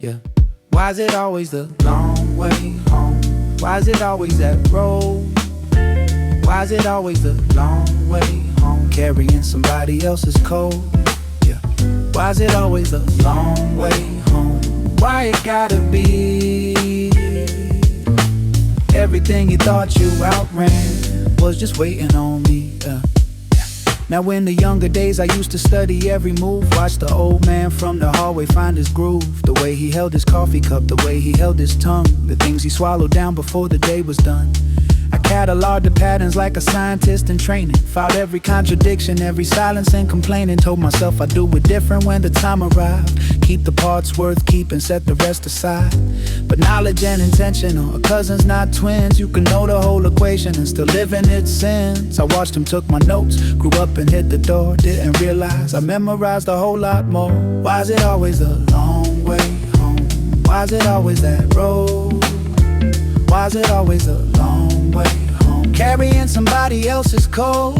yeah. Why is it always the long way home? Why is it always that road? Why is it always the long way home? Carrying somebody else's coat, yeah. Why is it always the long way home? Why it gotta be everything you thought you outran was just waiting on me, yeah. Now in the younger days I used to study every move. Watch the old man from the hallway find his groove. The way he held his coffee cup, the way he held his tongue, the things he swallowed down before the day was done. I cataloged the patterns like a scientist in training. Found every contradiction, every silence and complaining. Told myself I'd do it different when the time arrived. Keep the parts worth keeping, set the rest aside. But knowledge and intention are cousins, not twins. You can know the whole equation and still live in its sins. I watched him, took my notes, grew up and hit the door. Didn't realize I memorized a whole lot more. Why is it always the long way home? Why is it always that road? Why is it always the long way home? Carrying somebody else's coat.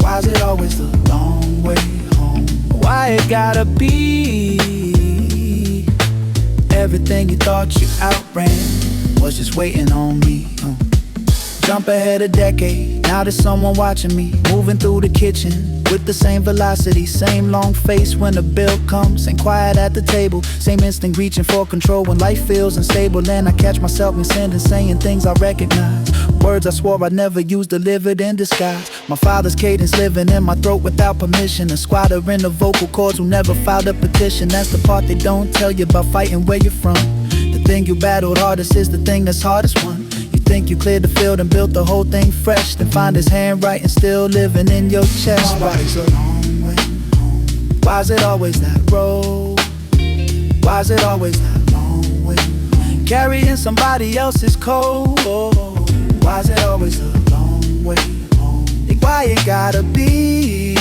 Why is it always the long way home? Why it gotta be everything you thought you outran was just waiting on me. Jump ahead a decade, now there's someone watching me. Moving through the kitchen with the same velocity. Same long face when the bill comes. Ain't quiet at the table. Same instinct reaching for control when life feels unstable. And I catch myself in sin and saying things I recognize. Words I swore I'd never use delivered in disguise. My father's cadence living in my throat without permission. A squatter in the vocal cords who never filed a petition. That's the part they don't tell you about fighting where you're from. The thing you battled hardest is the thing that's hardest won. Think you cleared the field and built the whole thing fresh, then find his handwriting still living in your chest. Why is it a long way home? Why is it always that road? Why is it always that long way home? Carrying somebody else's coat. Why is it always a long way home? Why it gotta be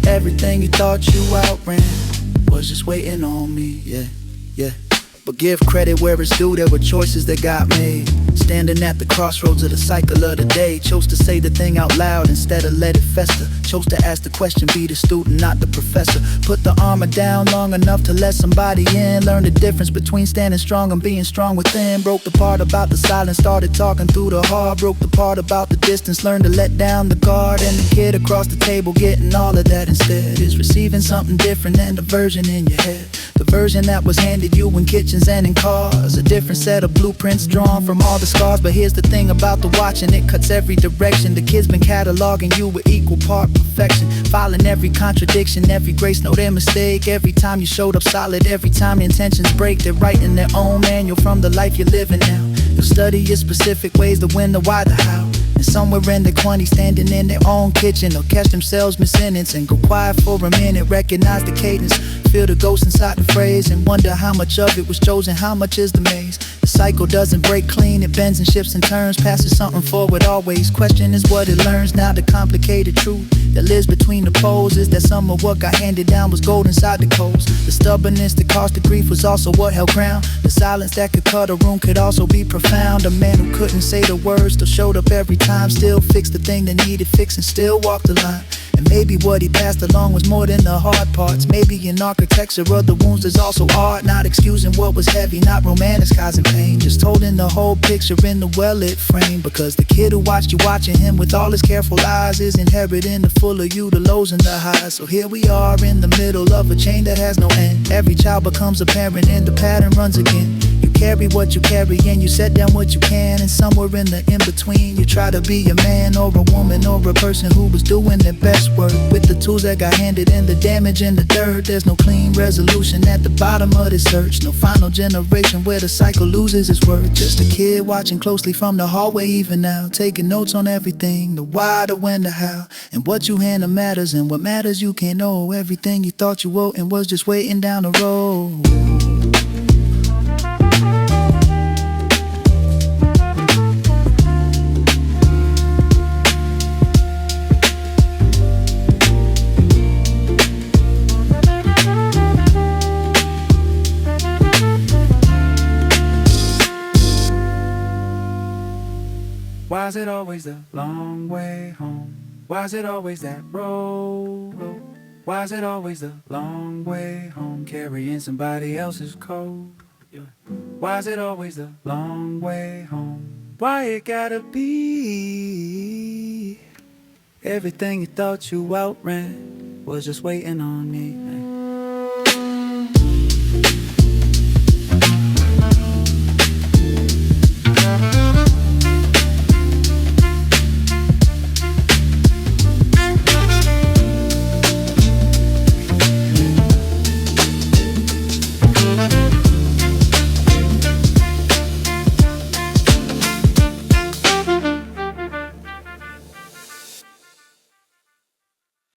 everything you thought you outran was just waiting on me, yeah, yeah. But give credit where it's due, there were choices that got made. Standing at the crossroads of the cycle of the day. Chose to say the thing out loud instead of let it fester. Chose to ask the question, be the student, not the professor. Put the armor down long enough to let somebody in. Learn the difference between standing strong and being strong within. Broke the part about the silence, started talking through the heart. Broke the part about the distance, learned to let down the guard. And the kid across the table getting all of that instead is receiving something different than the version in your head. The version that was handed you in kitchens and in cars. A different set of blueprints drawn from all the scars. But here's the thing about the watching, it cuts every direction. The kid's been cataloging you with equal part perfection. Filing every contradiction, every grace, no their mistake. Every time you showed up solid, every time your intentions break. They're writing their own manual from the life you're living now. You'll study your specific ways, the when, the why, the how. And somewhere in the 20s, standing in their own kitchen, they'll catch themselves mid-sentence and go quiet for a minute. Recognize the cadence, feel the ghost inside the phrase, and wonder how much of it was chosen, how much is the maze. The cycle doesn't break clean, it bends and shifts and turns. Passes something forward always. Question is what it learns. Now the complicated truth that lives between the poles is that some of what got handed down was gold inside the coals. The stubbornness that caused the grief was also what held ground. The silence that could cut a room could also be profound. A man who couldn't say the words still showed up every time. Still fixed the thing that needed fixing, still walked the line. And maybe what he passed along was more than the hard parts. Maybe in architecture of the wounds there's also art. Not excusing what was heavy, not romanticizing pain. Just holding the whole picture in the well-lit frame. Because the kid who watched you watching him with all his careful eyes is inheriting the full of you, the lows and the highs. So here we are in the middle of a chain that has no end. Every child becomes a parent and the pattern runs again. You carry what you carry and you set down what you can. And somewhere in the in-between you try to be a man or a woman or a person who was doing their best work with the tools that got handed and the damage and the dirt. There's no clean resolution at the bottom of this search. No final generation where the cycle loses its worth. Just a kid watching closely from the hallway even now, taking notes on everything, the why, the when, the how. And what you handle matters, and what matters you can't know. Everything you thought you owed and was just waiting down the road. Why is it always the long way home? Why is it always that road? Why is it always the long way home, carrying somebody else's coat? Why is it always the long way home? Why it gotta be? Everything you thought you outran was just waiting on me.